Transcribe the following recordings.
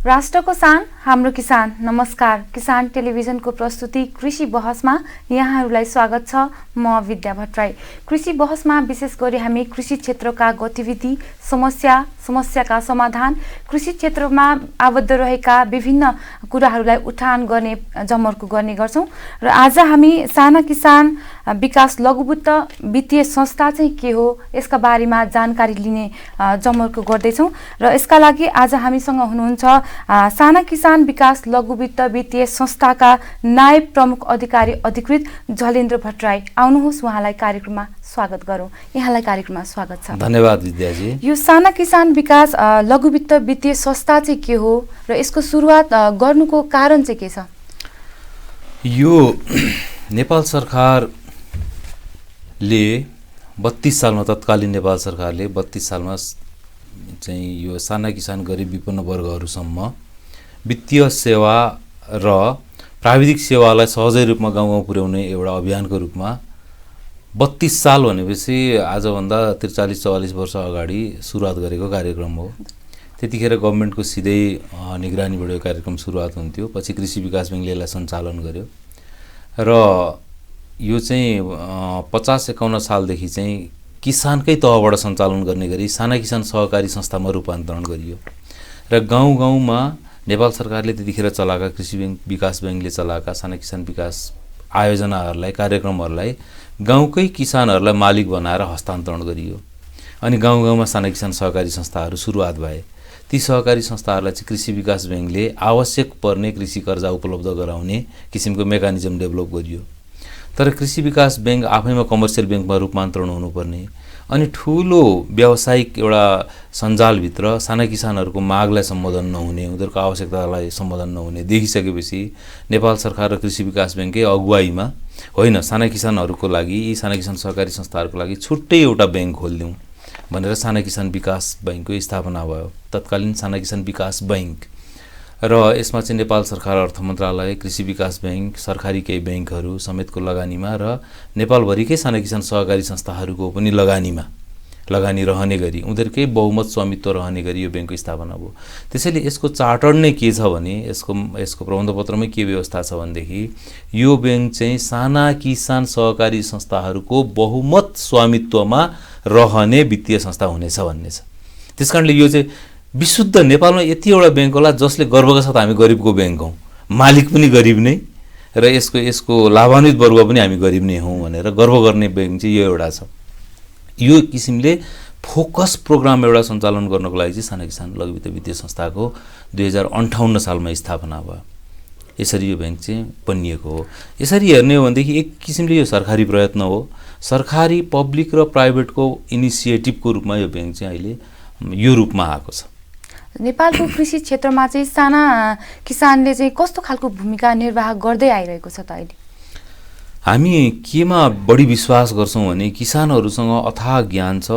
राष्ट्रको शान हाम्रो किसान। नमस्कार, किसान टेलिभिजनको प्रस्तुति कृषि बहसमा यहाँहरूलाई स्वागत छ। म विद्या भट्टराई। कृषि बहसमा विशेष गरी हामी कृषि क्षेत्रका गतिविधि, समस्याका समाधान, कृषि क्षेत्रमा आबद्ध रहेका विभिन्न कुराहरूलाई उठान गर्ने जमर्को गर्ने गर्छौं। र आज हामी साना किसान विकास लघुवित्त वित्तीय संस्था चाहिँ के हो यसका बारेमा जानकारी लिने जमर्को गर्दैछौं। र यसका लागि आज हामीसँग हुनुहुन्छ साना किसान विकास लघुवित्त वित्तीय संस्थाका नायब प्रमुख अधिकारी अधिकृत झलेन्द्र भट्टराई। आउनुहोस्, उहाँलाई कार्यक्रममा स्वागत गरौँ। यहाँलाई कार्यक्रममा स्वागत छ। धन्यवाद विद्याजी। यो साना किसान विकास लघुवित्त वित्तीय संस्था चाहिँ के हो र यसको सुरुवात गर्नुको कारण चाहिँ के छ? यो नेपाल सरकारले 32 सालमा, तत्कालीन नेपाल सरकारले 32 सालमा चाहिँ यो साना किसान गरिब विपन्न वर्गहरूसम्म वित्तीय सेवा र प्राविधिक सेवालाई सहजै रूपमा गाउँ गाउँ पुर्याउने एउटा अभियानको रूपमा 32 साल भनेपछि आजभन्दा 43-44 वर्ष अगाडि सुरुवात गरेको कार्यक्रम हो। त्यतिखेर गभर्मेन्टको सिधै निगरानीबाट यो कार्यक्रम सुरुवात हुन्थ्यो। पछि कृषि विकास बैंकले यसलाई सञ्चालन गर्यो र यो चाहिँ 50-51 सालदेखि चाहिँ किसानकै तहबाट सञ्चालन गर्ने गरी साना किसान सहकारी संस्थामा रूपान्तरण गरियो। र गाउँ गाउँमा नेपाल सरकारले त्यतिखेर चलाएका कृषि विकास बैंकले चलाएका साना किसान विकास आयोजनाहरूलाई, कार्यक्रमहरूलाई गाउँकै किसानहरूलाई मालिक बनाएर हस्तान्तरण गरियो। अनि गाउँ गाउँमा साना किसान सहकारी संस्थाहरू सुरुवात भए। ती सहकारी संस्थाहरूलाई चाहिँ कृषि विकास बैंकले आवश्यक पर्ने कृषि कर्जा उपलब्ध गराउने किसिमको मेकानिजम डेभलप गरियो। तर कृषि विकास बैंक आफैमा कमर्सियल बैंकमा रूपान्तरण हुनुपर्ने अनि ठुलो व्यावसायिक एउटा सञ्जालभित्र साना किसानहरूको मागलाई सम्बोधन नहुने, उनीहरूको आवश्यकतालाई सम्बोधन नहुने देखिसकेपछि नेपाल सरकार र कृषि विकास बैंककै अगुवाईमा होइन, साना किसानहरूको लागि, यी साना किसान सहकारी संस्थाहरूको लागि छुट्टै एउटा बैंक खोलिदिउँ भनेर साना किसान विकास बैंकको स्थापना भयो, तत्कालीन साना किसान विकास बैंक। र यसमा चाहिँ नेपाल सरकार अर्थ मन्त्रालय, कृषि विकास बैंक, सरकारी केही बैंकहरू समेतको लगानीमा र नेपालभरिकै साना किसान सहकारी संस्थाहरूको पनि लगानी रहने गरी, उनीहरूकै बहुमत स्वामित्व रहने गरी यो बैंकको स्थापना भयो। त्यसैले यसको चार्टर नै के छ भने, यसको प्रबन्धपत्रमै के व्यवस्था छ भनेदेखि यो बैंक चाहिँ साना किसान सहकारी संस्थाहरूको बहुमत स्वामित्वमा रहने वित्तीय संस्था हुनेछ भन्ने छ। त्यसकारणले यो चाहिँ विशुद्ध नेपालमा यति एउटा बैंक होला जसले गर्वका साथ हामी गरिबको बैंक हौँ, मालिक पनि गरिब नै र यसको लाभान्वित वर्ग पनि हामी गरिब नै हौँ भनेर गर्व गर्ने बैंक चाहिँ यो एउटा छ। यो किसिमले फोकस प्रोग्राम एउटा सञ्चालन गर्नको लागि चाहिँ साना किसान लघुवित्त वित्तीय संस्थाको 2058 सालमा स्थापना भयो। यसरी यो बैंक चाहिँ बनिएको हो। यसरी हेर्ने हो भनेदेखि एक किसिमले यो सरकारी प्रयत्न हो। सरकारी, पब्लिक र प्राइभेटको इनिसिएटिभको रूपमा यो बैंक चाहिँ अहिले यो रूपमा आएको छ। नेपालको कृषि क्षेत्रमा चाहिँ साना किसानले चाहिँ कस्तो खालको भूमिका निर्वाह गर्दै आइरहेको छ त अहिले? हामी केमा बढी विश्वास गर्छौँ भने किसानहरूसँग अथाह ज्ञान छ,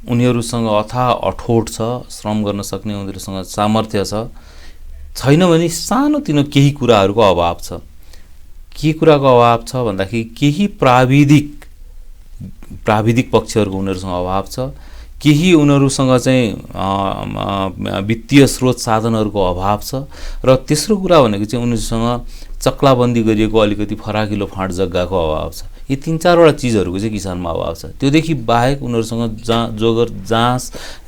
उनीहरूसँग अथाह अठोट छ, श्रम गर्न सक्ने उनीहरूसँग सामर्थ्य छ। छैन भने सानोतिनो केही कुराहरूको अभाव छ। के कुराको अभाव छ भन्दाखेरि केही प्राविधिक पक्षहरूको उनीहरूसँग अभाव छ, केही उनीहरूसँग चाहिँ वित्तीय स्रोत साधनहरूको अभाव छ, र तेस्रो कुरा भनेको चाहिँ उनीहरूसँग चक्लाबन्दी गरिएको अलिकति फराकिलो फाँट जग्गाको अभाव छ। यी 3-4वटा चिजहरूको चाहिँ किसानमा अभाव छ। त्योदेखि बाहेक उनीहरूसँग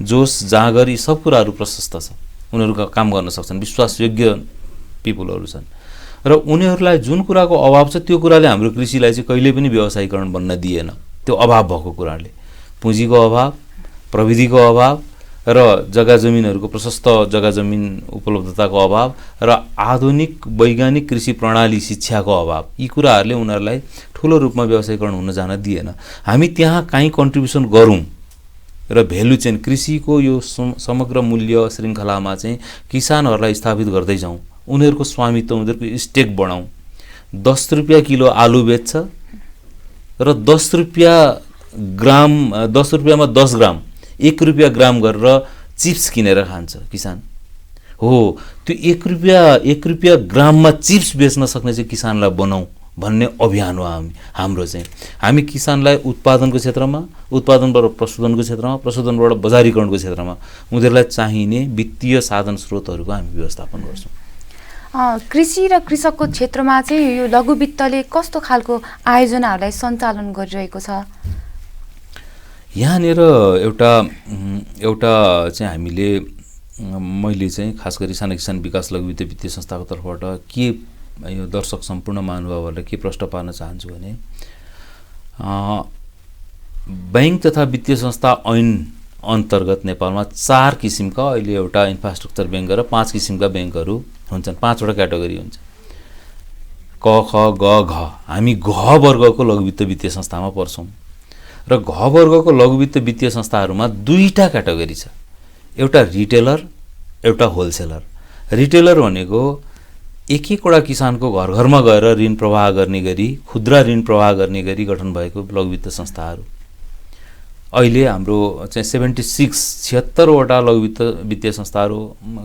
जोस जाँगर यी सब कुराहरू प्रशस्त छ। उनीहरू काम गर्न सक्छन्, विश्वासयोग्य पिपुलहरू छन् र उनीहरूलाई जुन कुराको अभाव छ त्यो कुराले हाम्रो कृषिलाई चाहिँ कहिल्यै पनि व्यवसायीकरण बन्न दिएन। त्यो अभाव भएको कुराले पुँजीको अभाव, प्रविधिको अभाव र जग्गा जमिनहरूको प्रशस्त जग्गा जमिन उपलब्धताको अभाव र आधुनिक वैज्ञानिक कृषि प्रणाली शिक्षाको अभाव, यी कुराहरूले उनीहरूलाई ठुलो रूपमा व्यवसायीकरण हुन जान दिएन। हामी त्यहाँ काहीँ कन्ट्रिब्युसन गरौँ र भ्यालु चेन, कृषिको यो समग्र मूल्य श्रृङ्खलामा चाहिँ किसानहरूलाई स्थापित गर्दै जाउँ, उनीहरूको स्वामित्व, उनीहरूको स्टेक बढाउँ। 10 रुपियाँ किलो आलु बेच्छ र 10 रुपियाँमा 10 ग्राम 1 रुपियाँ ग्राम गरेर चिप्स किनेर खान्छ किसान हो। त्यो 1 रुपियाँ ग्राममा चिप्स बेच्न सक्ने चाहिँ किसानलाई बनाऊ भन्ने अभियान हो हाम्रो चाहिँ। हामी किसानलाई उत्पादनको क्षेत्रमा, उत्पादनबाट प्रशोधनको क्षेत्रमा, प्रशोधनबाट बजारीकरणको क्षेत्रमा उनीहरूलाई चाहिने वित्तीय साधन स्रोतहरूको हामी व्यवस्थापन गर्छौँ। कृषि र कृषकको क्षेत्रमा चाहिँ यो लघु वित्तले कस्तो खालको आयोजनाहरूलाई सञ्चालन गरिरहेको छ? यहाँनिर एउटा चाहिँ मैले चाहिँ खास गरी साना किसान विकास लघु वित्त वित्तीय संस्थाको तर्फबाट के यो दर्शक सम्पूर्ण महानुभावहरूलाई के प्रश्न पार्न चाहन्छु भने बैंक तथा वित्तीय संस्था ऐन अन्तर्गत नेपालमा 4 किसिमका अहिले एउटा इन्फ्रास्ट्रक्चर बैंक र 5 किसिमका बैंकहरू हुन्छन्। 5वटा क्याटेगोरी हुन्छ, क ख ग घ। हामी घ वर्गको लघु वित्त वित्तीय संस्थामा पर्छौँ र घ वर्गको लघु वित्त वित्तीय संस्थाहरूमा 2टा क्याटेगोरी छ, एउटा रिटेलर, एउटा होलसेलर। रिटेलर भनेको एक-एकवटा किसानको घर घरमा गएर ऋण प्रवाह गर्ने गरी, खुद्रा ऋण प्रवाह गर्ने गरी गठन भएको लघु वित्त संस्थाहरू। अहिले हाम्रो चाहिँ 76वटा लघु वित्त वित्तीय संस्थाहरू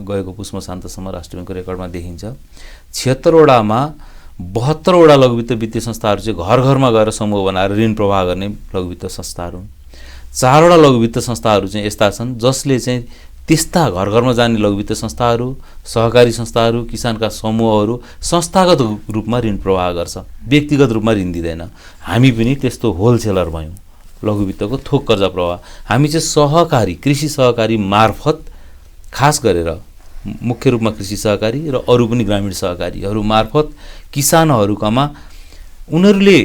गएको पुष्प शान्तसम्म राष्ट्रिय ब्याङ्कको रेकर्डमा देखिन्छ। 76वटामा 72वटा लघु वित्त वित्तीय संस्थाहरू चाहिँ घर घरमा गएर समूह बनाएर ऋण प्रवाह गर्ने लघु वित्त संस्थाहरू हुन्। 4वटा लघु वित्त संस्थाहरू चाहिँ यस्ता छन् जसले चाहिँ त्यस्ता घर घरमा जाने लघु वित्त संस्थाहरू, सहकारी संस्थाहरू, किसानका समूहहरू संस्थागत रूपमा ऋण प्रवाह गर्छ, व्यक्तिगत रूपमा ऋण दिँदैन। हामी पनि त्यस्तो होलसेलर भयौँ, लघु वित्तको थोक कर्जा प्रवाह। हामी चाहिँ सहकारी, कृषि सहकारी मार्फत, खास गरेर मुख्य रूपमा कृषि सहकारी र अरू पनि ग्रामीण सहकारीहरू मार्फत किसानहरूकामा उनीहरूले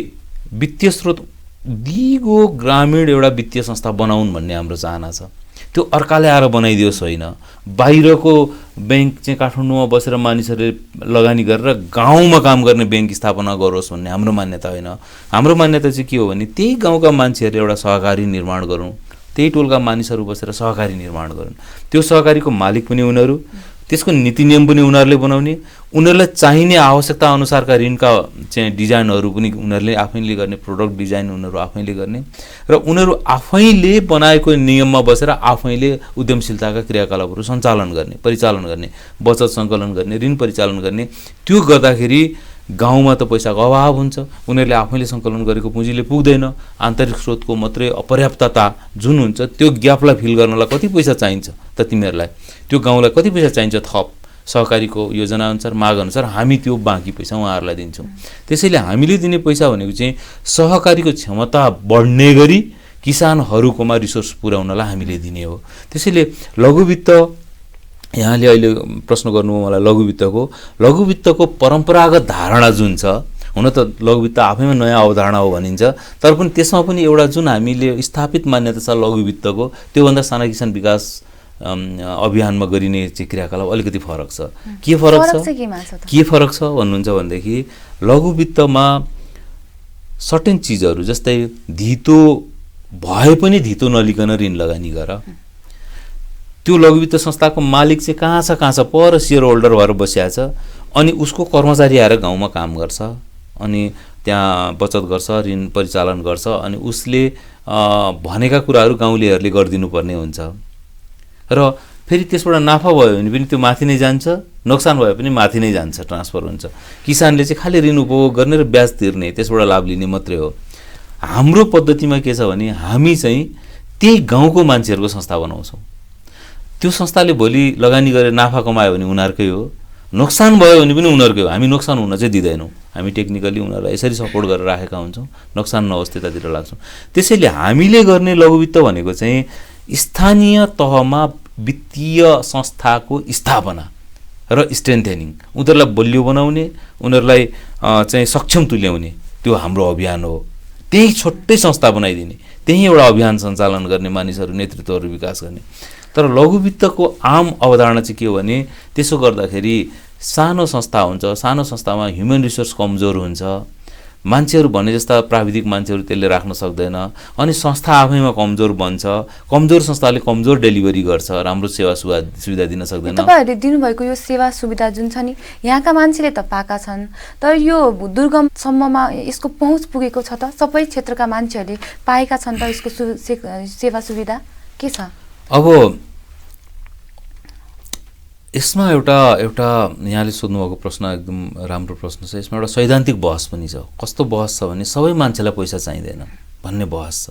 वित्तीय स्रोत दिगो ग्रामीण एउटा वित्तीय संस्था बनाउन् भन्ने हाम्रो चाहना छ। त्यो अर्काले आएर बनाइदियोस् होइन, बाहिरको बैंक चाहिँ काठमाडौँमा बसेर मानिसहरूले लगानी गरेर गाउँमा काम गर्ने बैंक स्थापना गरोस् भन्ने हाम्रो मान्यता होइन। हाम्रो मान्यता चाहिँ के हो भने त्यही गाउँका मान्छेहरूले एउटा सहकारी निर्माण गरौँ, त्यही टोलका मानिसहरू बसेर सहकारी निर्माण गरून्। त्यो सहकारीको मालिक पनि उनीहरू, त्यसको नीति नियम पनि उनीहरूले बनाउने, उनीहरूलाई चाहिने आवश्यकता अनुसारका ऋणका चाहिँ डिजाइनहरू पनि उनीहरूले आफैले गर्ने, प्रोडक्ट डिजाइन उनीहरू आफैले गर्ने र उनीहरू आफैले बनाएको नियममा बसेर आफैले उद्यमशीलताका क्रियाकलापहरू सञ्चालन गर्ने, परिचालन गर्ने, बचत सङ्कलन गर्ने, ऋण परिचालन गर्ने। त्यो गर्दाखेरि गाउँमा त पैसाको अभाव हुन्छ, उनीहरूले आफैले सङ्कलन गरेको पुँजीले पुग्दैन, आन्तरिक स्रोतको मात्रै अपर्याप्तता जुन हुन्छ त्यो ग्यापलाई फिल गर्नलाई कति पैसा चाहिन्छ त तिमीहरूलाई, त्यो गाउँलाई कति पैसा चाहिन्छ थप सहकारीको योजनाअनुसार मागअनुसार हामी त्यो बाँकी पैसा उहाँहरूलाई दिन्छौँ। त्यसैले हामीले दिने पैसा भनेको चाहिँ सहकारीको क्षमता बढ्ने गरी किसानहरूकोमा रिसोर्स पुर्याउनलाई हामीले दिने हो। त्यसैले लघु वित्त, यहाँले अहिले प्रश्न गर्नुभयो मलाई लघु वित्तको परम्परागत धारणा जुन छ, हुन त लघु वित्त आफैमा नयाँ अवधारणा हो भनिन्छ, तर पनि त्यसमा पनि एउटा जुन हामीले स्थापित मान्यता छ लघु वित्तको, त्योभन्दा साना किसान विकास अभियानमा गरिने चाहिँ क्रियाकलाप अलिकति फरक छ। के फरक छ भन्नुहुन्छ भनेदेखि लघु वित्तमा सर्टेन चिजहरू जस्तै धितो भए पनि धितो नलिकन ऋण लगानी गर। त्यो लघु वित्त संस्थाको मालिक चाहिँ कहाँ छ पर सेयर होल्डर भएर बसिया छ, अनि उसको कर्मचारी आएर गाउँमा काम गर्छ, अनि त्यहाँ बचत गर्छ, ऋण परिचालन गर्छ, अनि उसले भनेका कुराहरू गाउँलेहरूले गरिदिनुपर्ने हुन्छ र फेरि त्यसबाट नाफा भयो भने पनि त्यो माथि नै जान्छ, नोक्सान भए पनि माथि नै जान्छ, ट्रान्सफर हुन्छ। किसानले चाहिँ खालि ऋण उपभोग गर्ने र ब्याज तिर्ने, त्यसबाट लाभ लिने मात्रै हो। हाम्रो पद्धतिमा के छ भने हामी चाहिँ त्यही गाउँको मान्छेहरूको संस्था बनाउँछौँ। त्यो संस्थाले भोलि लगानी गरेर नाफा कमायो भने उनीहरूकै हो, नोक्सान भयो भने पनि उनीहरूकै हो। हामी नोक्सान हुन चाहिँ दिँदैनौँ, हामी टेक्निकली उनीहरूलाई यसरी सपोर्ट गरेर राखेका हुन्छौँ, नोक्सान नहोस् त्यतातिर लाग्छौँ। त्यसैले हामीले गर्ने लघु वित्त भनेको चाहिँ स्थानीय तहमा वित्तीय संस्थाको स्थापना र स्ट्रेन्थेनिङ, उनीहरूलाई बलियो बनाउने, उनीहरूलाई चाहिँ सक्षम तुल्याउने, त्यो हाम्रो अभियान हो। त्यही छोटै संस्था बनाइदिने, त्यही एउटा अभियान सञ्चालन गर्ने, मानिसहरू नेतृत्वहरू विकास गर्ने। तर लघु वित्तको आम अवधारणा चाहिँ के हो भने त्यसो गर्दाखेरि सानो संस्था हुन्छ, सानो संस्थामा ह्युमन रिसोर्स कमजोर हुन्छ, मान्छेहरू भने जस्ता प्राविधिक मान्छेहरू त्यसले राख्न सक्दैन, अनि संस्था आफैमा कमजोर बन्छ। कमजोर संस्थाले कमजोर डेलिभरी गर्छ, राम्रो सेवा सुविधा दिन सक्दैन। तपाईँहरूले दिनुभएको यो सेवा सुविधा जुन छ नि, यहाँका मान्छेले त पाएका छन्, तर यो दुर्गमसम्ममा यसको पहुँच पुगेको छ त? सबै क्षेत्रका मान्छेहरूले पाएका छन् त यसको सेवा सुविधा? के छ? अब यसमा एउटा एउटा यहाँले सोध्नुभएको प्रश्न एकदम राम्रो प्रश्न छ। यसमा एउटा सैद्धान्तिक बहस पनि छ। कस्तो बहस छ भने सबै मान्छेलाई पैसा चाहिँदैन भन्ने बहस छ।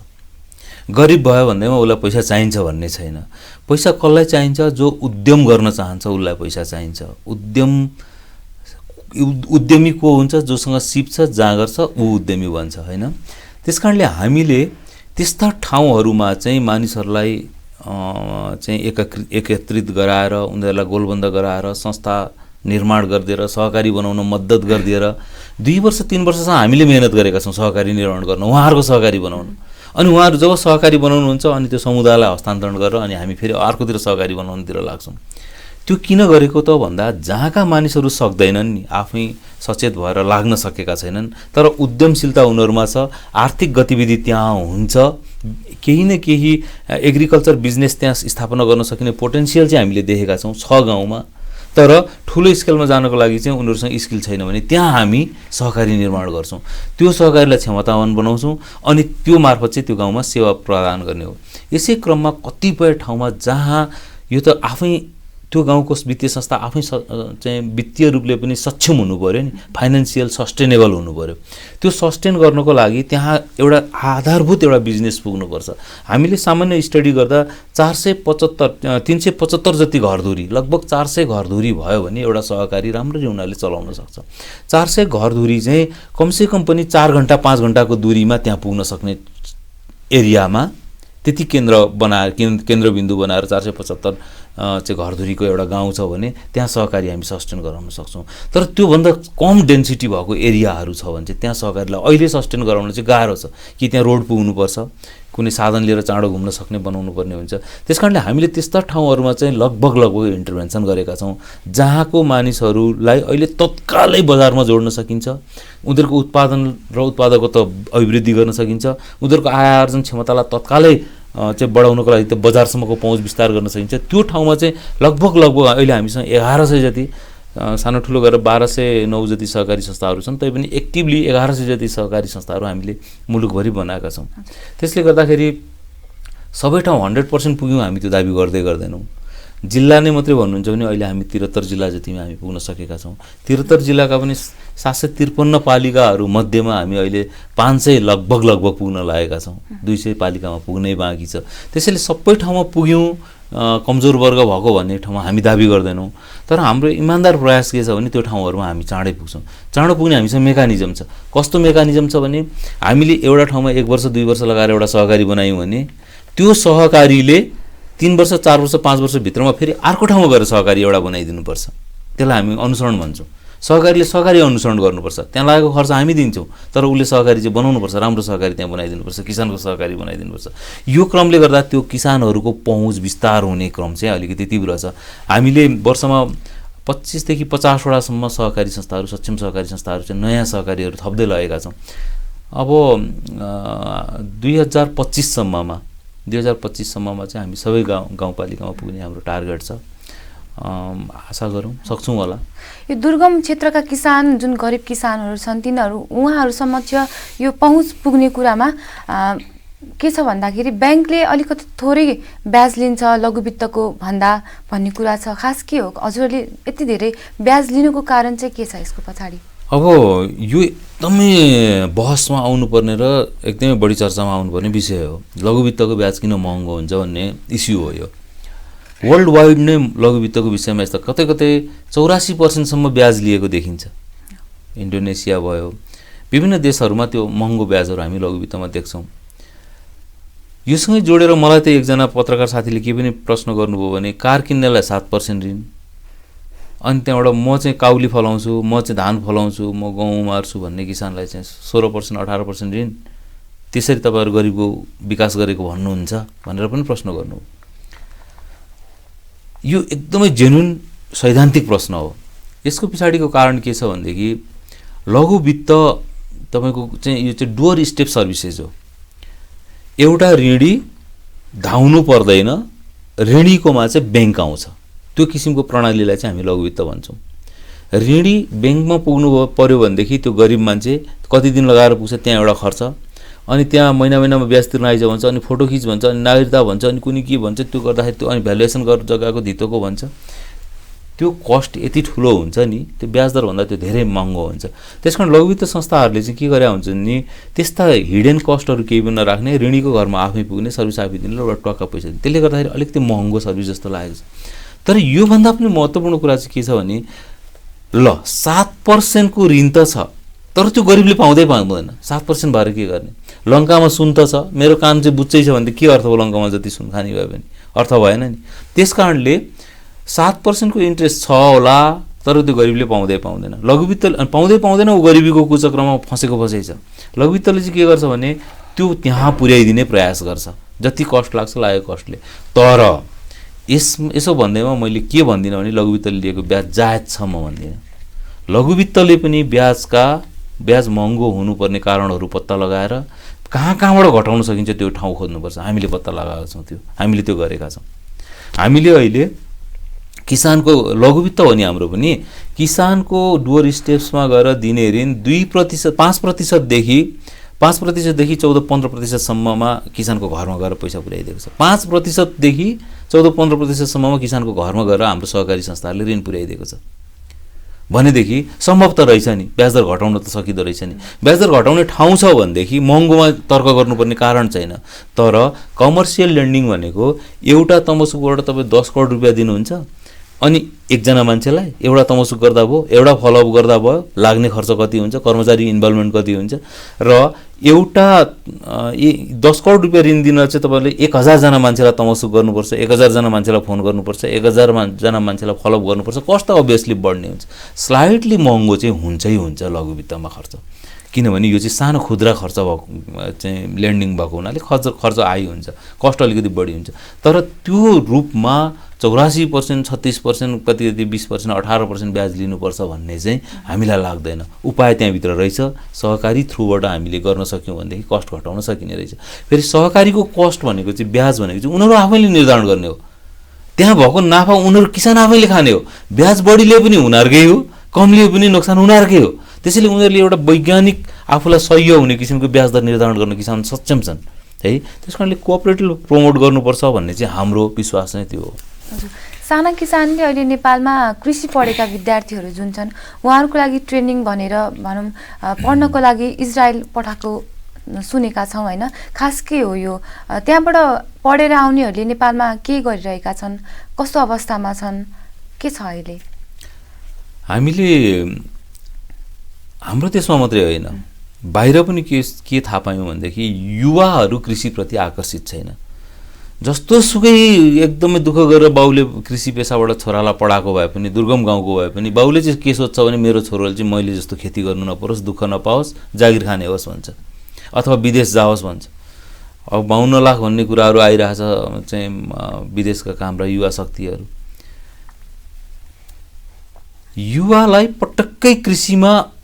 गरिब भयो भन्दैमा उसलाई पैसा चाहिन्छ भन्ने छैन। पैसा कसलाई चाहिन्छ? जो उद्यम गर्न चाहन्छ उसलाई पैसा चाहिन्छ। उद्यमी को हुन्छ? जोसँग सिप छ, जाँगर छ, ऊ उद्यमी बन्छ हैन। त्यसकारणले हामीले त्यस्ता ठाउँहरूमा चाहिँ मानिसहरूलाई चाहिँ एकत्रित गराएर उनीहरूलाई गोलबन्द गराएर संस्था निर्माण गरिदिएर सहकारी बनाउन मद्दत गरिदिएर 2 वर्ष 3 वर्षसम्म हामीले मेहनत गरेका छौँ सहकारी निर्माण गर्न, उहाँहरूको सहकारी बनाउन। अनि उहाँहरू जब सहकारी बनाउनुहुन्छ अनि त्यो समुदायलाई हस्तान्तरण गरेर अनि हामी फेरि अर्कोतिर सहकारी बनाउनुतिर लाग्छौँ। त्यो किन गरेको त भन्दा जहाँका मानिसहरू सक्दैनन् नि, आफै सचेत भएर लाग्न सकेका छैनन्, तर उद्यमशीलता उनीहरूमा छ, आर्थिक गतिविधि त्यहाँ हुन्छ, केही न केही एग्रिकल्चर बिजनेस त्यहाँ स्थापना गर्न सकिने पोटेन्सियल चाहिँ हामीले देखेका छौँ 6 गाउँमा। तर ठुलो स्केलमा जानको लागि चाहिँ उनीहरूसँग स्किल छैन भने त्यहाँ हामी सहकारी निर्माण गर्छौँ, त्यो सहकारीलाई क्षमतावान बनाउँछौँ अनि त्यो मार्फत चाहिँ त्यो गाउँमा सेवा प्रदान गर्ने हो। यसै क्रममा कतिपय ठाउँमा जहाँ यो त आफै त्यो गाउँको वित्तीय संस्था आफै चाहिँ वित्तीय रूपले पनि सक्षम हुनु पर्यो नि, फाइनेन्सियल सस्टेनेबल हुनु पर्यो। त्यो सस्टेन गर्नको लागि त्यहाँ एउटा आधारभूत एउटा बिजनेस पुग्नुपर्छ। हामीले सामान्य स्टडी गर्दा 375 जति घरधुरी, लगभग 400 घरधुरी भयो भने एउटा सहकारी राम्ररी उनीहरूले चलाउन सक्छ। 400 घरधुरी चाहिँ कमसेकम पनि 4 घण्टा 5 घण्टाको दूरीमा त्यहाँ पुग्न सक्ने एरियामा त्यति केन्द्रबिन्दु बनाएर 475 चाहिँ घरधुरीको एउटा गाउँ छ भने त्यहाँ सहकारी हामी सस्टेन गराउन सक्छौँ। तर त्योभन्दा कम डेन्सिटी भएको एरियाहरू छ भने चाहिँ त्यहाँ सहकारीलाई अहिले सस्टेन गराउन चाहिँ गाह्रो छ कि त्यहाँ रोड पुग्नुपर्छ, कुनै साधन लिएर चाँडो घुम्न सक्ने बनाउनु पर्ने हुन्छ। त्यसकारणले हामीले त्यस्ता ठाउँहरूमा चाहिँ लगभग इन्टरभेन्सन गरेका छौँ जहाँको मानिसहरूलाई अहिले तत्कालै बजारमा जोड्न सकिन्छ, उनीहरूको उत्पादन र उत्पादकता अभिवृद्धि गर्न सकिन्छ, उनीहरूको आय आर्जन क्षमतालाई तत्कालै चाहिँ बढाउनको लागि त बजारसम्मको पहुँच विस्तार गर्न सकिन्छ। त्यो ठाउँमा चाहिँ लगभग अहिले हामीसँग 1100 जति सानो ठुलो गरेर 1209 जति सहकारी संस्थाहरू छन्। तैपनि एक्टिभली 1100 जति सहकारी संस्थाहरू हामीले मुलुकभरि बनाएका छौँ। त्यसले गर्दाखेरि सबै ठाउँ 100% पुग्यौँ हामी त्यो दाबी गर्दैनौँ। जिल्ला नै मात्रै भन्नुहुन्छ भने अहिले हामी 73 जिल्ला जतिमा हामी पुग्न सकेका छौँ। 73 जिल्लाका पनि 753 पालिकाहरू मध्येमा हामी अहिले 500 लगभग पुग्न लागेका छौँ। 200 पालिकामा पुग्नै बाँकी छ। त्यसैले सबै ठाउँमा पुग्यौँ कमजोर वर्ग भएको भन्ने ठाउँमा हामी दाबी गर्दैनौँ। तर हाम्रो इमान्दार प्रयास के छ भने त्यो ठाउँहरूमा हामी चाँडै पुग्छौँ। चाँडो पुग्ने हामीसँग मेकानिजम छ। कस्तो मेकानिजम छ भने हामीले एउटा ठाउँमा 1 वर्ष 2 वर्ष लगाएर एउटा सहकारी बनायौँ भने त्यो सहकारीले 3 वर्ष 4 वर्ष 5 वर्ष भित्रमा फेरि अर्को ठाउँमा गएर सहकारी एउटा बनाइदिनुपर्छ। त्यसलाई हामी अनुसरण भन्छौँ। सहकारीले सहकारी अनुसरण गर्नुपर्छ, त्यहाँ लागेको खर्च हामी दिन्छौँ, तर उसले सहकारी चाहिँ बनाउनुपर्छ, राम्रो सहकारी त्यहाँ बनाइदिनुपर्छ, किसानको सहकारी बनाइदिनुपर्छ। यो क्रमले गर्दा त्यो किसानहरूको पहुँच विस्तार हुने क्रम चाहिँ अलिकति तीव्र छ। हामीले वर्षमा 25 देखि 50 वटासम्म सहकारी संस्थाहरू, सक्षम सहकारी संस्थाहरू चाहिँ नयाँ सहकारीहरू थप्दै लगेका छौँ। अब 2025 सम्ममा चाहिँ हामी सबै गाउँपालिकामा पुग्ने हाम्रो टार्गेट छ। आशा गरौँ सक्छौँ होला। यो दुर्गम क्षेत्रका किसान, जुन गरिब किसानहरू छन्, उहाँहरू समक्ष यो पहुँच पुग्ने कुरामा के छ भन्दाखेरि ब्याङ्कले अलिकति थोरै ब्याज लिन्छ लघुवित्तको भन्दा भन्ने कुरा छ। खास के हो हजुरले यति धेरै ब्याज लिनुको कारण चाहिँ के छ यसको पछाडि? अब यो एकदमै बहसमा आउनुपर्ने र एकदमै बढी चर्चामा आउनुपर्ने विषय हो। लघुवित्तको ब्याज किन महँगो हुन्छ भन्ने इस्यु हो यो। वर्ल्ड वाइड नै लघुवित्तको विषयमा यस्तो कतै 84% ब्याज लिएको देखिन्छ। इन्डोनेसिया भयो, विभिन्न देशहरूमा त्यो महँगो ब्याजहरू हामी लघुवित्तमा देख्छौँ। योसँगै जोडेर मलाई त एकजना पत्रकार साथीले के पनि प्रश्न गर्नुभयो भने कार किन्नेलाई 7% ऋण, अनि त्यहाँबाट म चाहिँ काउली फलाउँछु, म चाहिँ धान फलाउँछु, म गहुँ उमार्छु भन्ने किसानलाई चाहिँ 16% 18% ऋण, त्यसरी तपाईँहरू गरिबको विकास गरेको भन्नुहुन्छ भनेर पनि प्रश्न गर्नु। यो एकदमै जेन्युन सैद्धान्तिक प्रश्न हो। यसको पछाडिको कारण के छ भनेदेखि लघुवित्त तपाईँको चाहिँ यो चाहिँ डुअर स्टेप सर्भिसेस हो। एउटा ऋणी धाउनु पर्दैन, ऋणीकोमा चाहिँ ब्याङ्क आउँछ, त्यो किसिमको प्रणालीलाई चाहिँ हामी लघुवित्त भन्छौँ। ऋणी ब्याङ्कमा पुग्नु पर्यो भनेदेखि त्यो गरिब मान्छे कति दिन लगाएर पुग्छ, त्यहाँ एउटा खर्च, अनि त्यहाँ महिनामा ब्याज तिर्न आइज भन्छ, अनि फोटो खिच भन्छ, अनि नागरिकता भन्छ, अनि कुनै के भन्छ, त्यो गर्दाखेरि त्यो अनि भ्यालुएसन गरेर जग्गाको धितोको भन्छ। त्यो कस्ट यति ठुलो हुन्छ नि, त्यो ब्याज दरभन्दा त्यो धेरै महँगो हुन्छ। त्यसकारण लघुवित्त संस्थाहरूले चाहिँ के गरे हुन्छ नि, त्यस्ता हिडन कस्टहरू केही पनि नराख्ने, ऋणीको घरमा आफै पुग्ने, सर्भिस आफै दिने, एउटा टक्का पैसा दिने, त्यसले गर्दाखेरि अलिकति महँगो सर्भिस जस्तो लागेको छ। तर योभन्दा पनि महत्त्वपूर्ण कुरा चाहिँ के छ भने, ल 7% को ऋण त छ, तर त्यो गरिबले पाउँदैन। 7% भएर के गर्ने? लङ्कामा सुन त छ, मेरो काम चाहिँ बुझ्चै छ भने के अर्थ भयो? लङ्कामा जति सुन खाने भयो भने अर्थ भएन नि। त्यस कारणले 7% को इन्ट्रेस्ट छ होला, तर त्यो गरिबले पाउँदैन। लघुवित्त पाउँदैन, ऊ गरिबीको कुचक्रमा फँसेको छ। लघुवित्तले चाहिँ के गर्छ भने त्यो त्यहाँ पुर्याइदिने प्रयास गर्छ, जति कस्ट लाग्छ लागेको कस्टले। तर यसो भन्दैमा मैले के भन्दिनँ भने लघुवित्तले लिएको ब्याज जायज छ म भन्दिनँ। लघुवित्तले पनि ब्याज महँगो हुनुपर्ने कारणहरू पत्ता लगाएर कहाँबाट घटाउन सकिन्छ त्यो ठाउँ खोज्नुपर्छ। हामीले पत्ता लगाएका छौँ, हामीले त्यो गरेका छौँ। हामीले अहिले किसानको लघुवित्त हो नि हाम्रो पनि, किसानको डुअर स्टेप्समा गएर दिने ऋण 2%, 5%देखि 14-15%सम्ममा किसानको घरमा गएर पैसा पुर्याइदिएको छ। 5%देखि 14-15%सम्ममा किसानको घरमा गएर हाम्रो सहकारी संस्थाहरूले ऋण पुर्याइदिएको छ भनेदेखि सम्भव त रहेछ नि, ब्याजदर घटाउन त सकिँदो रहेछ नि। ब्याजदर घटाउने ठाउँ छ भनेदेखि महँगोमा तर्क गर्नुपर्ने कारण छैन। तर कमर्सियल लेन्डिङ भनेको एउटा तमसुकबाट तपाईँ 10 करोड रुपियाँ दिनुहुन्छ, अनि एकजना मान्छेलाई एउटा तमसुक गर्दा भयो, एउटा फलोअप गर्दा भयो, लाग्ने खर्च कति हुन्छ, कर्मचारी इन्भल्भमेन्ट कति हुन्छ, र एउटा 10 करोड रुपियाँ ऋण दिन चाहिँ तपाईँले 1000 जना मान्छेलाई तमसुक गर्नुपर्छ, 1000 जना मान्छेलाई फोन गर्नुपर्छ, 1000 जना मान्छेलाई फलोअप गर्नुपर्छ, कस्ट त अभियसली बढ्ने हुन्छ। स्लाइटली महँगो चाहिँ हुन्छ लघुवित्तमा खर्च, किनभने यो चाहिँ सानो खुद्रा खर्च भएको चाहिँ लेन्डिङ भएको हुनाले खर्च हाई हुन्छ, कस्ट अलिकति बढी हुन्छ। तर त्यो रूपमा 84%, 36%, कति 20%, 18% ब्याज लिनुपर्छ भन्ने चाहिँ हामीलाई लाग्दैन। उपाय त्यहाँभित्र रहेछ। सहकारी थ्रुबाट हामीले गर्न सक्यौँ भनेदेखि कस्ट घटाउन सकिने रहेछ। फेरि सहकारीको कस्ट भनेको चाहिँ ब्याज भनेको चाहिँ उनीहरू आफैले निर्धारण गर्ने हो। त्यहाँ भएको नाफा उनीहरू किसान आफैले खाने हो। ब्याज बढीले पनि उनीहरूकै हो, कमले पनि नोक्सान उनीहरूकै हो। त्यसैले उनीहरूले एउटा वैज्ञानिक आफूलाई सह्य हुने किसिमको ब्याज दर निर्धारण गर्न किसान सक्षम छन् है। त्यस कारणले कोअपरेटिभ प्रमोट गर्नुपर्छ भन्ने चाहिँ हाम्रो विश्वास नै त्यो हो। साना किसानले अहिले नेपालमा कृषि पढेका विद्यार्थीहरू जुन छन्, उहाँहरूको लागि ट्रेनिङ भनेर भनौँ पढ्नको लागि इजरायल पठाएको सुनेका छौँ होइन। खास के हो यो? त्यहाँबाट पढेर आउनेहरूले नेपालमा के गरिरहेका छन्, कस्तो अवस्थामा छन्, के छ अहिले? हाम्रो देशमा मात्रै होइन, बाहिर पनि के थाहा पायौँ भनेदेखि युवाहरू कृषिप्रति आकर्षित छैन। जस्तो सुकै एकदमै दुःख गरेर बाउले कृषि पेसाबाट छोरालाई पढाएको भए पनि, दुर्गम गाउँको भए पनि, बाउले चाहिँ के सोध्छ भने मेरो छोरोले चाहिँ मैले जस्तो खेती गर्नु नपरोस्, दुःख नपाओस्, जागिर खाने होस् भन्छ, अथवा विदेश जाओस् भन्छ। अब 52 लाख भन्ने कुराहरू आइरहेछ चाहिँ विदेशका कामरा युवा शक्तिहरू। युवालाई पटक्कै कृषिमा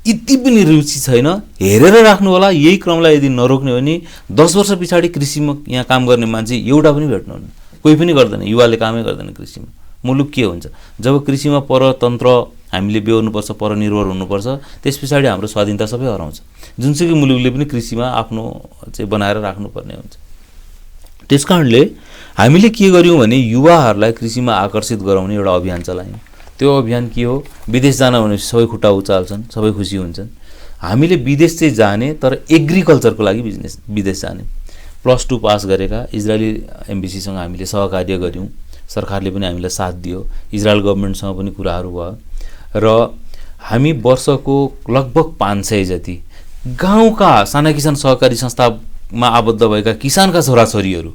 यति पनि रुचि छैन, हेरेर राख्नु होला। यही क्रमलाई यदि नरोक्ने हो भने 10 वर्ष पछाडि कृषिमा यहाँ काम गर्ने मान्छे एउटा पनि भेट्नुहुन्न, कोही पनि गर्दैन, युवाले कामै गर्दैन कृषिमा। मुलुक के हुन्छ? जब कृषिमा परतन्त्र हामीले बेहोर्नुपर्छ, परनिर्भर हुनुपर्छ, त्यस पछाडि हाम्रो स्वाधीनता सबै हराउँछ। जुनसुकै मुलुकले पनि कृषिमा आफ्नो चाहिँ बनाएर राख्नुपर्ने हुन्छ। त्यस कारणले हामीले के गर्यौँ भने युवाहरूलाई कृषिमा आकर्षित गराउने एउटा अभियान चलायौँ। त्यो अभियान के हो? विदेश जान भनेपछि सबै खुट्टा उचाल्छन्, सबै खुसी हुन्छन्। हामीले विदेश चाहिँ जाने, तर एग्रिकल्चरको लागि विदेश जाने। +2 पास गरेका इजरायली एम्बेसीसँग हामीले सहकार्य गऱ्यौँ, सरकारले पनि हामीलाई साथ दियो, इजरायल गभर्मेन्टसँग पनि कुराहरू भयो, र हामी वर्षको लगभग 500 जति गाउँका साना किसान सहकारी संस्थामा आबद्ध भएका किसानका छोराछोरीहरू,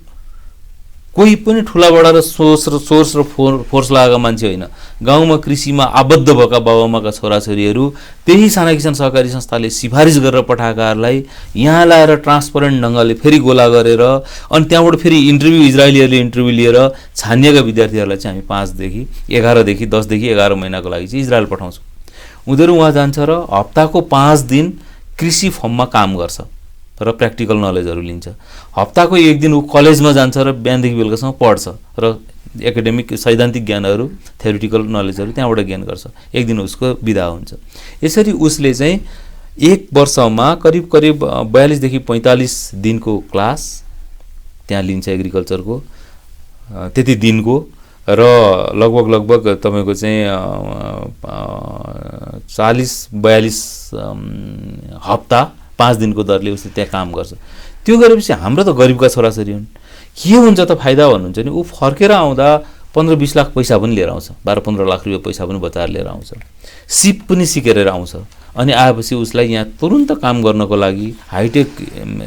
कोही पनि ठुलाबडा र सोर्स र फोर्स लगाएका मान्छे होइन, गाउँमा कृषिमा आबद्ध भएका बाबुआमाका छोराछोरीहरू त्यही साना किसान सहकारी संस्थाले सिफारिस गरेर पठाएकाहरूलाई यहाँ ल्याएर ट्रान्सपरेन्ट ढङ्गले फेरि गोला गरेर अनि त्यहाँबाट फेरि इजरायलीहरूले इन्टरभ्यू लिएर छानिएका विद्यार्थीहरूलाई चाहिँ हामी 5देखि 11देखि 10देखि 11 महिनाको लागि चाहिँ इजरायल पठाउँछौँ। उनीहरू उहाँ जान्छ र हप्ताको 5 दिन कृषि फर्ममा काम गर्छ र प्र्याक्टिकल नलेजहरू लिन्छ। हप्ताको 1 दिन ऊ कलेजमा जान्छ र बिहानदेखि बेलुकासम्म पढ्छ र एकाडेमिक सैद्धान्तिक ज्ञानहरू, थ्योरिटिकल नलेजहरू त्यहाँबाट ज्ञान गर्छ। 1 दिन उसको बिदा हुन्छ। यसरी उसले चाहिँ 1 वर्षमा करिब 42 देखि 45 दिनको क्लास त्यहाँ लिन्छ एग्रिकल्चरको, त्यति दिनको, र लगभग तपाईँको चाहिँ 40-42 हप्ता 5 दिनको दरले उसले त्यहाँ काम गर्छ। त्यो गरेपछि हाम्रो त गरिबका छोराछोरी हुन्, के हुन्छ त फाइदा भन्नुहुन्छ नि, ऊ फर्केर आउँदा 15-20 लाख पैसा पनि लिएर आउँछ, 12-15 लाख रुपियाँ पैसा पनि बचाएर लिएर आउँछ, सिप पनि सिकेर आउँछ। अनि आएपछि उसलाई यहाँ तुरुन्त काम गर्नको लागि हाइटेक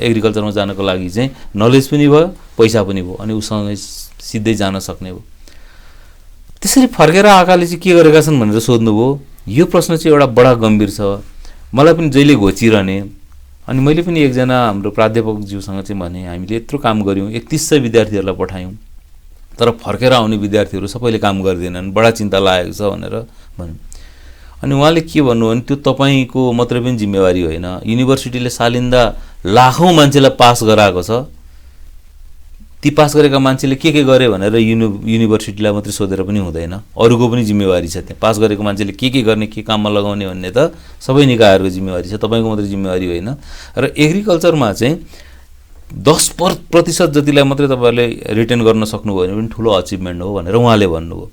एग्रिकल्चरमा जानको लागि चाहिँ नलेज पनि भयो, पैसा पनि भयो, अनि उसँग सिधै जान सक्ने भयो। त्यसरी फर्केर आएकाले चाहिँ के गरेका छन् भनेर सोध्नुभयो। यो प्रश्न चाहिँ एउटा बडा गम्भीर छ, मलाई पनि जहिले घोचिरहने। अनि मैले पनि एकजना हाम्रो प्राध्यापकज्यूसँग चाहिँ भने हामीले यत्रो काम गऱ्यौँ, 3100 विद्यार्थीहरूलाई पठायौँ, तर फर्केर आउने विद्यार्थीहरू सबैले काम गर्दैनन्, बडा चिन्ता लागेको छ भनेर भन्यो। अनि उहाँले के भन्नु भने त्यो तपाईँको मात्रै पनि जिम्मेवारी होइन, युनिभर्सिटीले सालिन्दा लाखौँ मान्छेलाई पास गराएको छ, ती पास गरेका मान्छेले के गरे भनेर युनिभर्सिटीलाई मात्रै सोधेर पनि हुँदैन, अरूको पनि जिम्मेवारी छ। त्यहाँ पास गरेको मान्छेले के गर्ने, के काममा लगाउने भन्ने त सबै निकायहरूको जिम्मेवारी छ, तपाईँको मात्रै जिम्मेवारी होइन। र एग्रिकल्चरमा चाहिँ 10% जतिलाई मात्रै तपाईँहरूले रिटेन गर्न सक्नुभयो भने पनि ठुलो अचिभमेन्ट हो भनेर उहाँले भन्नुभयो।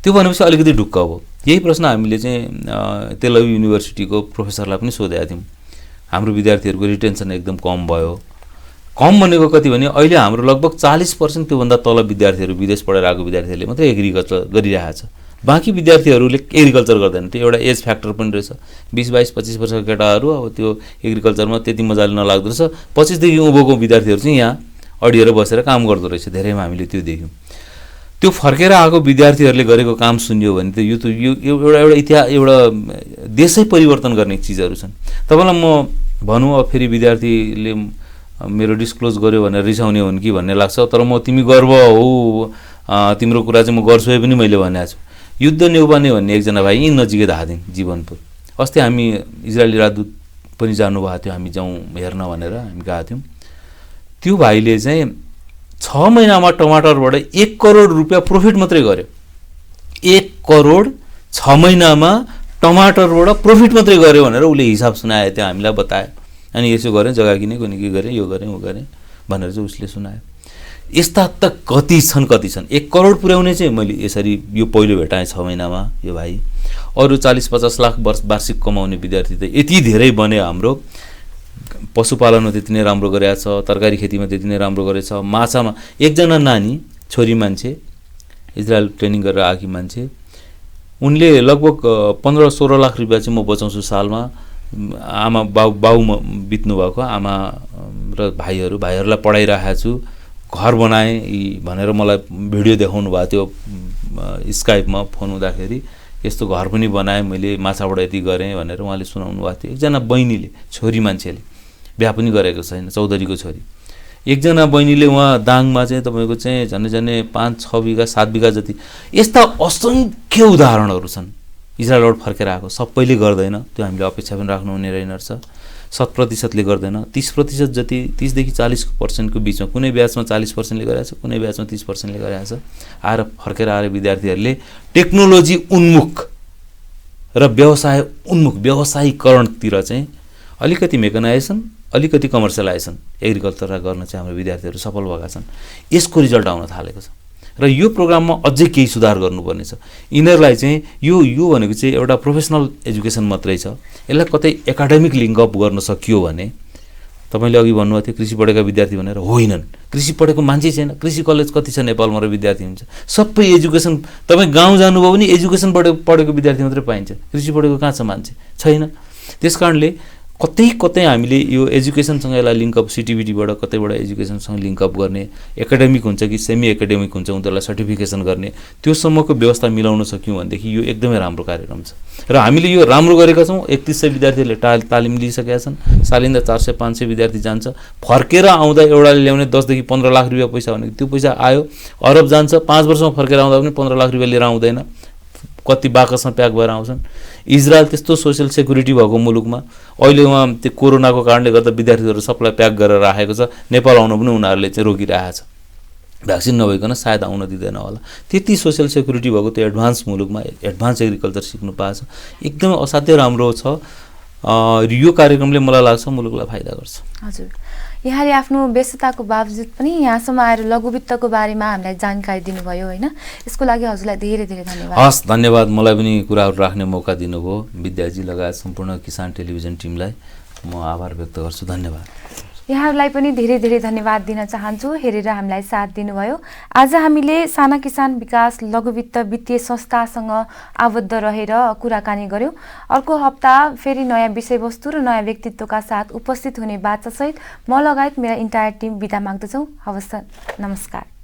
त्यो भनेपछि अलिकति ढुक्क भयो। यही प्रश्न हामीले चाहिँ तेल अभिव युनिभर्सिटीको प्रोफेसरलाई पनि सोधेका थियौँ। हाम्रो विद्यार्थीहरूको रिटेन्सन एकदम कम भयो। कम भनेको कति भने अहिले हाम्रो लगभग 40% त्योभन्दा तल विद्यार्थीहरू विदेश पढेर आएको विद्यार्थीहरूले मात्रै एग्रिकल्चर गरिरहेको छ, बाँकी विद्यार्थीहरूले एग्रिकल्चर गर्दैन। त्यो एउटा एज फ्याक्टर पनि रहेछ। 20-22-25 वर्षका केटाहरू अब त्यो एग्रिकल्चरमा त्यति मजाले नलाग्दो रहेछ, 25 देखि उँभोको विद्यार्थीहरू चाहिँ यहाँ अडिएर बसेर काम गर्दो रहेछ। धेरैमा हामीले त्यो देख्यौँ। त्यो फर्केर आएको विद्यार्थीहरूले गरेको काम सुन्यो भने त यो एउटा देशै परिवर्तन गर्ने चिजहरू छन्। तपाईँलाई म भनौँ अब फेरि विद्यार्थीले मेरो डिस्क्लोज गर्यो भनेर रिसाउने हुन् कि भन्ने लाग्छ, तर म तिमी गर्व हो तिम्रो कुरा चाहिँ म गर्छु पनि मैले भनेको छु। युद्ध नेउपाने भन्ने एकजना भाइ यहीँ नजिकै धादिङ जीवनपुर, अस्ति हामी इजरायली राजदूत पनि जानुभएको थियो, हामी जाउँ हेर्न भनेर हामी गएको थियौँ। त्यो भाइले चाहिँ 6 महिनामा टमाटरबाट 1 करोड रुपियाँ प्रोफिट मात्रै गर्यो। 1 करोड 6 महिनामा टमाटरबाट प्रोफिट मात्रै गर्यो भनेर उसले हिसाब सुनायो, त्यो हामीलाई बतायो। अनि यसो गरेँ, जग्गा किने, कुनै के गरेँ, यो गरेँ, ऊ गरेँ भनेर चाहिँ उसले सुनायो। यस्ता त कति छन्। 1 करोड पुर्याउने चाहिँ मैले यसरी यो पहिलो भेटाएँ 6 महिनामा यो भाइ। अरू 40-50 लाख वार्षिक कमाउने विद्यार्थी त यति धेरै बने। हाम्रो पशुपालनमा त्यति नै राम्रो गरेको छ, तरकारी खेतीमा त्यति नै राम्रो गरेछ। माछामा एकजना नानी छोरी मान्छे इजरायल ट्रेनिङ गरेर आएकी मान्छे, उनले लगभग 15-16 लाख रुपियाँ चाहिँ म बचाउँछु सालमा। आमा बाउ बित्नु भएको आमा र भाइहरूलाई पढाइरहेको छु, घर बनाएँ भनेर मलाई भिडियो देखाउनु भएको थियो स्काइपमा फोन हुँदाखेरि। यस्तो घर पनि बनाएँ मैले, माछाबाट यति गरेँ भनेर उहाँले सुनाउनु भएको थियो। एकजना बहिनीले, छोरी मान्छेले बिहा पनि गरेको छैन, चौधरीको छोरी। एकजना बहिनीले उहाँ दाङमा चाहिँ तपाईँको चाहिँ झन्डै 5-6 बिघा 7 बिघा जति। यस्ता असङ्ख्य उदाहरणहरू छन् इजरायलबाट फर्केर आएको। सबैले गर्दैन, त्यो हामीले अपेक्षा पनि राख्नुहुने रहेन रहेछ। 100%ले गर्दैन, 30% जति, 30 देखि 40% बिचमा कुनै ब्याचमा 40%ले गरेको छ, कुनै ब्याचमा 30%ले गरेको छ। आएर फर्केर आएर विद्यार्थीहरूले टेक्नोलोजी उन्मुख र व्यवसाय उन्मुख व्यवसायीकरणतिर चाहिँ अलिकति मेकनाइजेसन, अलिकति कमर्सियलाइजेसन एग्रिकल्चर गर्न चाहिँ हाम्रो विद्यार्थीहरू सफल भएका छन्। यसको रिजल्ट आउन थालेको छ र यो प्रोग्राममा अझै केही सुधार गर्नुपर्ने छ। यिनीहरूलाई चाहिँ यो भनेको चाहिँ एउटा प्रोफेसनल एजुकेसन मात्रै छ। यसलाई कतै एकाडेमिक लिङ्कअप गर्न सकियो भने, तपाईँले अघि भन्नुभएको थियो कृषि पढेका विद्यार्थी भनेर, होइनन्। कृषि पढेको मान्छे छैन। कृषि कलेज कति छ नेपालमा र विद्यार्थी हुन्छ? सबै एजुकेसन, तपाईँ गाउँ जानुभयो भने एजुकेसन पढेको विद्यार्थी मात्रै पाइन्छ, कृषि पढेको कहाँ छ मान्छे? छैन। त्यस कारणले कतै हामीले यो एजुकेसनसँग यसलाई लिङ्कअप, सिटिभिटीबाट कतैबाट एजुकेसनसँग लिङ्कअप गर्ने, एकाडेमिक हुन्छ कि सेमी एकाडेमिक हुन्छ उनीहरूलाई सर्टिफिकेसन गर्ने, त्योसम्मको व्यवस्था मिलाउन सक्यौँ भनेदेखि यो एकदमै राम्रो कार्यक्रम छ। र हामीले यो राम्रो गरेका छौँ। 3100 विद्यार्थीहरूले तालिम लिइसकेका छन्। सालिन्दा 400-500 विद्यार्थी जान्छ। फर्केर आउँदा एउटाले ल्याउने 10 देखि 15 लाख रुपियाँ पैसा भनेको त्यो पैसा आयो, अरब जान्छ। 5 वर्षमा फर्केर आउँदा पनि 15 लाख रुपियाँ लिएर आउँदैन, कति बाकसमा प्याक भएर आउँछन्। इजरायल त्यस्तो सोसियल सेक्युरिटी भएको मुलुकमा अहिले उहाँ त्यो कोरोनाको कारणले गर्दा विद्यार्थीहरू सबलाई प्याक गरेर राखेको छ। नेपाल आउन पनि उनीहरूले चाहिँ रोकिरहेको छ, भ्याक्सिन नभइकन सायद आउन दिँदैन होला। त्यति सोसियल सेक्युरिटी भएको त्यो एडभान्स मुलुकमा एडभान्स एग्रिकल्चर सिक्नु पाएको छ। एकदमै असाध्यै राम्रो छ। यो कार्यक्रमले मलाई लाग्छ मुलुकलाई फाइदा गर्छ। हजुर, यहाँले आफ्नो व्यस्तताको बावजुद पनि यहाँसम्म आएर लघु वित्तको बारेमा हामीलाई जानकारी दिनुभयो होइन, यसको लागि हजुरलाई धेरै धेरै धन्यवाद। हस्, धन्यवाद। मलाई पनि कुराहरू राख्ने मौका दिनुभयो। विद्याजी लगायत सम्पूर्ण किसान टेलिभिजन टिमलाई म आभार व्यक्त गर्छु। धन्यवाद। यहाँहरूलाई पनि धेरै धेरै धन्यवाद दिन चाहन्छु, हेरेर हामीलाई साथ दिनुभयो। आज हामीले साना किसान विकास लघुवित्त वित्तीय संस्थासँग आबद्ध रहेर कुराकानी गऱ्यौँ। अर्को हप्ता फेरि नयाँ विषयवस्तु र नयाँ व्यक्तित्वका साथ उपस्थित हुने बाचासहित म लगायत मेरा इन्टायर टिम बिदा माग्दछौँ। हवस्, नमस्कार।